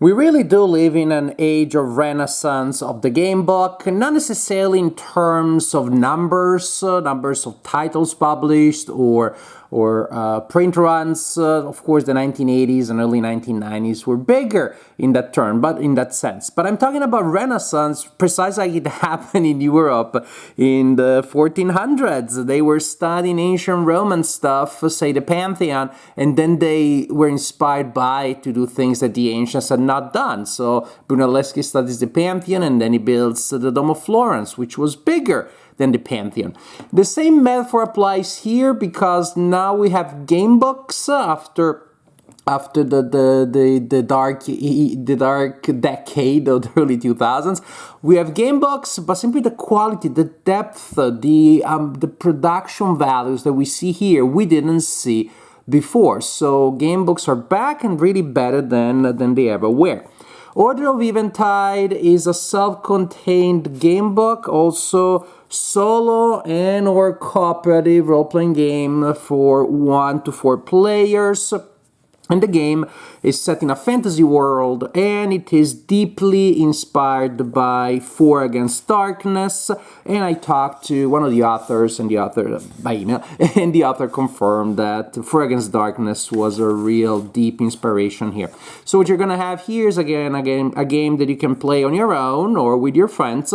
We really do live in an age of renaissance of the game book, not necessarily in terms of numbers of titles published or print runs. Of course, the 1980s and early 1990s were bigger in that term, but in that sense. But I'm talking about renaissance precisely like it happened in Europe in the 1400s. They were studying ancient Roman stuff, say the Pantheon, and then they were inspired by to do things that the ancients had not done. So Brunelleschi studies the Pantheon, and then he builds the Dome of Florence, which was bigger than the Pantheon. The same metaphor applies here because now we have game books after the dark decade of the early 2000s. We have game books, but simply the quality, the depth, the production values that we see here, we didn't see before. So game books are back and really better than they ever were. Order of Eventide is a self-contained game book, also solo and or cooperative role-playing game for 1 to 4 players. And the game is set in a fantasy world, and it is deeply inspired by Four Against Darkness. And I talked to one of the authors, and the author by email, and the author confirmed that Four Against Darkness was a real deep inspiration here. So what you're gonna have here is again a game that you can play on your own or with your friends.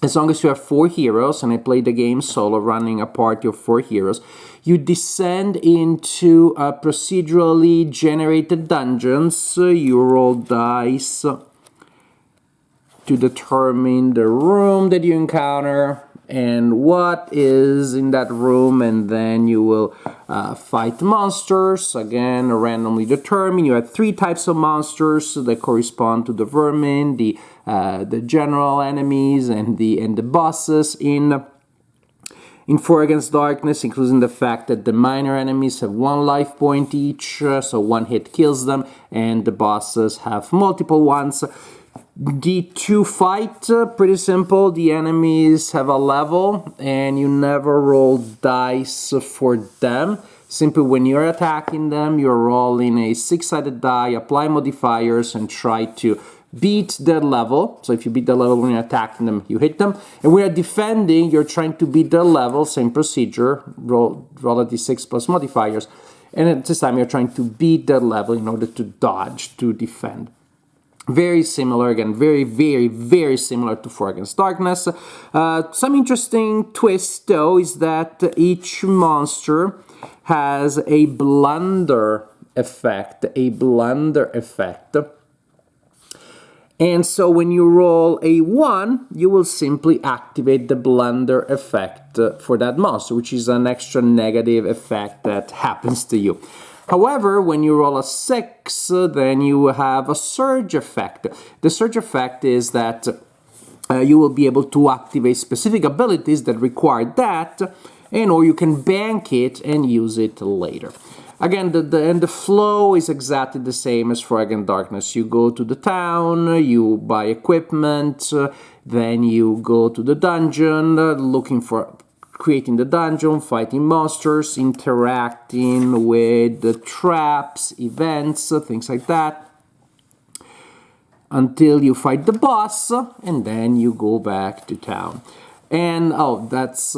As long as you have 4 heroes, and I played the game solo, running a party of 4 heroes, you descend into procedurally generated dungeons. You roll dice to determine the room that you encounter and what is in that room, and then you will fight monsters, again randomly determined. You have 3 types of monsters that correspond to the vermin, the general enemies, and the bosses in Four Against Darkness, including the fact that the minor enemies have 1 life point each, so 1 hit kills them, and the bosses have multiple ones. The 2 fight, pretty simple. The enemies have a level, and you never roll dice for them. Simply when you're attacking them, you're rolling a 6-sided die, apply modifiers, and try to beat their level. So if you beat their level when you're attacking them, you hit them. And when you're defending, you're trying to beat their level, same procedure, roll a d6 plus modifiers. And at this time, you're trying to beat their level in order to dodge, to defend. Very similar, again, very, very, very similar to Four Against Darkness. Some interesting twist, though, is that each monster has a blunder effect, And so when you roll a 1, you will simply activate the blunder effect for that monster, which is an extra negative effect that happens to you. However, when you roll a 6, then you have a surge effect. The surge effect is that you will be able to activate specific abilities that require that, or you can bank it and use it later. Again, the flow is exactly the same as Four Against Darkness. You go to the town, you buy equipment, then you go to the dungeon, creating the dungeon, fighting monsters, interacting with the traps, events, things like that, until you fight the boss, and then you go back to town. And that's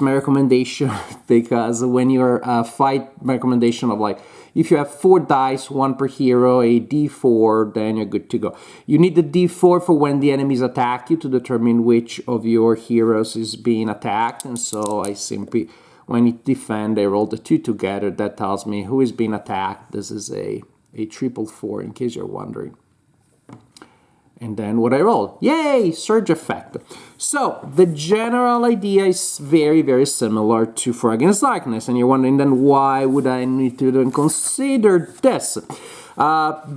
my recommendation, because when you're fight, my recommendation of like, if you have 4 dice, 1 per hero, a d4, then you're good to go. You need the d4 for when the enemies attack you to determine which of your heroes is being attacked. And so I simply, when you defend, I roll the 2 together. That tells me who is being attacked. This is a triple 4, in case you're wondering. And then what I roll, yay, surge effect. So the general idea is very, very similar to Four Against Darkness, and you're wondering then why would I need to then consider this?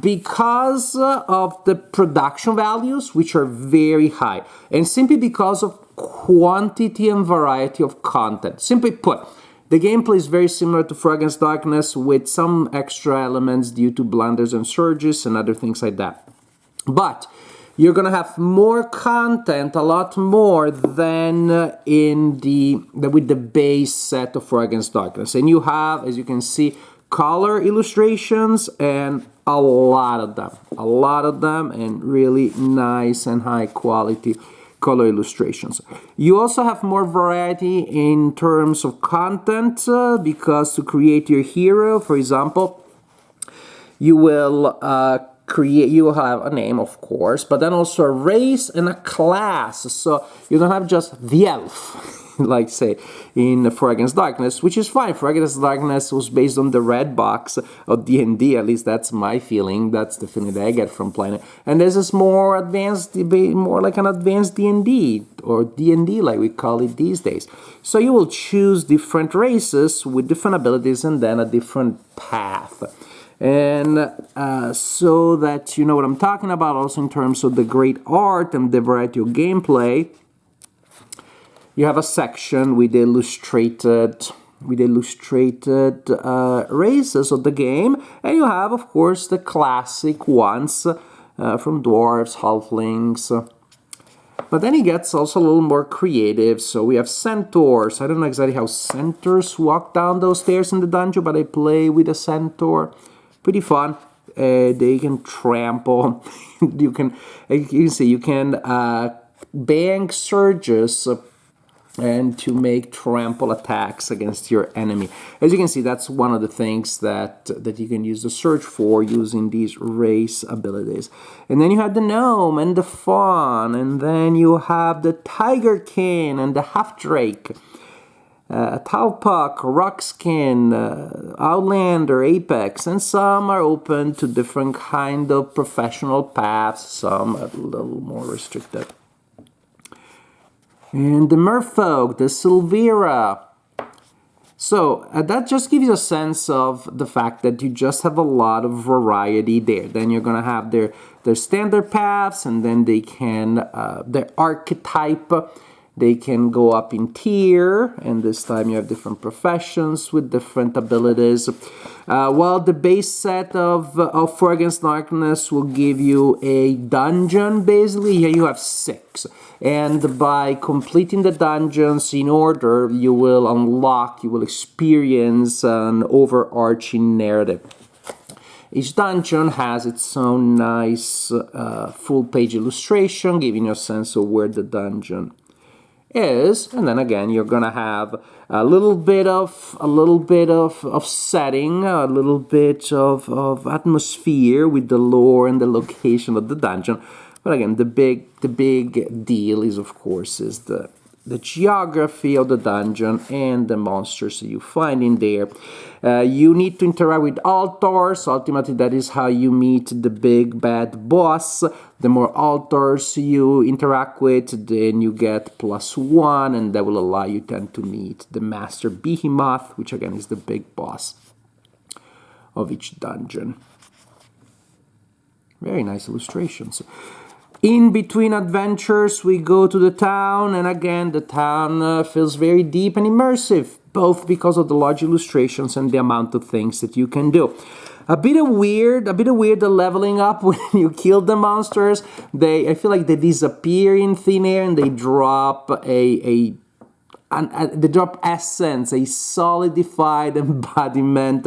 Because of the production values, which are very high, and simply because of quantity and variety of content. Simply put, the gameplay is very similar to Four Against Darkness, with some extra elements due to blunders and surges and other things like that. But you're going to have more content, a lot more than with the base set of Four Against Darkness. And you have, as you can see, color illustrations, and a lot of them, and really nice and high quality color illustrations. You also have more variety in terms of content because to create your hero, for example, you will you will have a name, of course, but then also a race and a class. So you don't have just the elf, like say in For Against Darkness, which is fine. For Against Darkness was based on the red box of D&D, at least that's my feeling. That's the feeling that I get from playing it. And this is more advanced, more like an advanced D&D, or D&D like we call it these days. So you will choose different races with different abilities and then a different path. And so that you know what I'm talking about, also in terms of the great art and the variety of gameplay, you have a section with illustrated races of the game, and you have, of course, the classic ones from dwarves, halflings. But then it gets also a little more creative. So we have centaurs. I don't know exactly how centaurs walk down those stairs in the dungeon, but I play with a centaur. Pretty fun. They can trample. you can bank surges and to make trample attacks against your enemy. As you can see, that's one of the things that you can use the surge for, using these race abilities. And then you have the gnome and the fawn, and then you have the tiger king and the half drake. Talpuck, Rockskin, Outlander, Apex, and some are open to different kind of professional paths, some a little more restricted. And the Merfolk, the Silvera. So that just gives you a sense of the fact that you just have a lot of variety there. Then you're gonna have their standard paths, and then they can their archetype. They can go up in tier, and this time you have different professions with different abilities. While the base set of For Against Darkness will give you a dungeon, basically. Here you have 6. And by completing the dungeons in order, you will experience an overarching narrative. Each dungeon has its own nice full-page illustration, giving you a sense of where the dungeon is, and then again you're gonna have a little bit of setting, a little bit of atmosphere with the lore and the location of the dungeon. But again, the big deal is, of course, the geography of the dungeon and the monsters that you find in there. You need to interact with altars. Ultimately, that is how you meet the big bad boss. The more altars you interact with, then you get +1, and that will allow you then to meet the Master Behemoth, which again is the big boss of each dungeon. Very nice illustrations. In between adventures, we go to the town, and again, the town feels very deep and immersive, both because of the large illustrations and the amount of things that you can do. A bit of weird the leveling up when you kill the monsters. I feel like they disappear in thin air, and they drop they drop essence, a solidified embodiment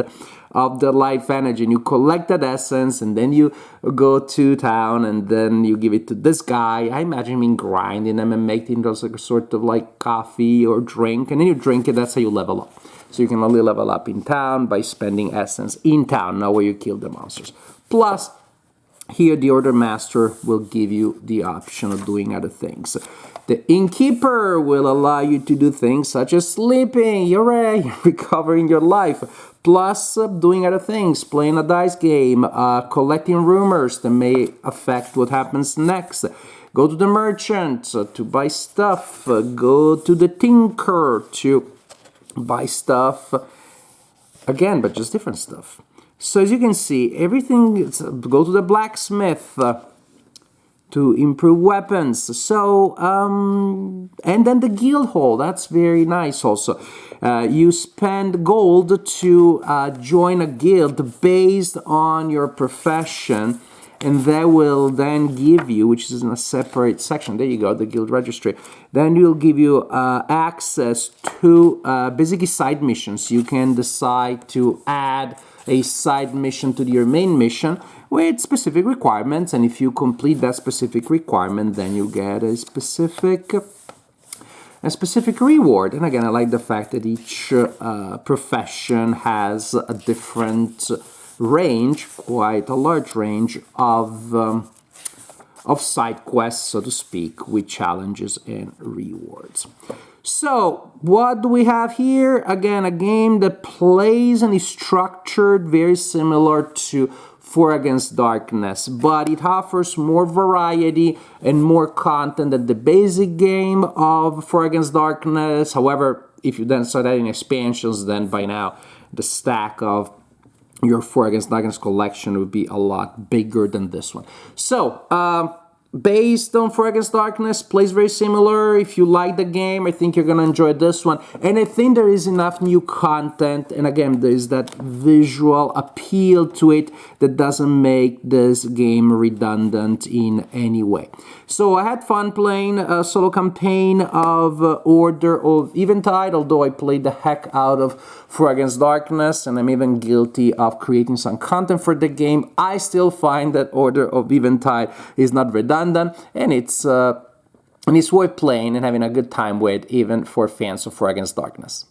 of the life energy, and you collect that essence, and then you go to town, and then you give it to this guy. I imagine him grinding them and making those like a sort of like coffee or drink, and then you drink it. That's how you level up. So you can only level up in town by spending essence in town, not where you kill the monsters. Plus, here the Order Master will give you the option of doing other things. The Innkeeper will allow you to do things such as sleeping, hooray, recovering your life, plus doing other things, playing a dice game, collecting rumors that may affect what happens next. Go to the Merchant to buy stuff, go to the Tinker to buy stuff, again, but just different stuff. So as you can see, everything, go to the Blacksmith to improve weapons. So, and then the guild hall, that's very nice also. You spend gold to join a guild based on your profession, and that will then give you, which is in a separate section, there you go, the guild registry, then you'll give you access to basically side missions. You can decide to add a side mission to your main mission with specific requirements, and if you complete that specific requirement, then you get a specific reward. And again, I like the fact that each profession has a different range, quite a large range of side quests, so to speak, with challenges and rewards. So, what do we have here? Again, a game that plays and is structured very similar to For Against Darkness, but it offers more variety and more content than the basic game of For Against Darkness. However, if you then start adding expansions, then by now the stack of your For Against Darkness collection would be a lot bigger than this one. So, based on For Against Darkness, plays very similar. If you like the game, I think you're gonna enjoy this one. And I think there is enough new content, and again, there is that visual appeal to it that doesn't make this game redundant in any way. So I had fun playing a solo campaign of Order of Eventide, although I played the heck out of For Against Darkness, and I'm even guilty of creating some content for the game. I still find that Order of Eventide is not redundant, and it's worth playing and having a good time with, even for fans of For Against Darkness.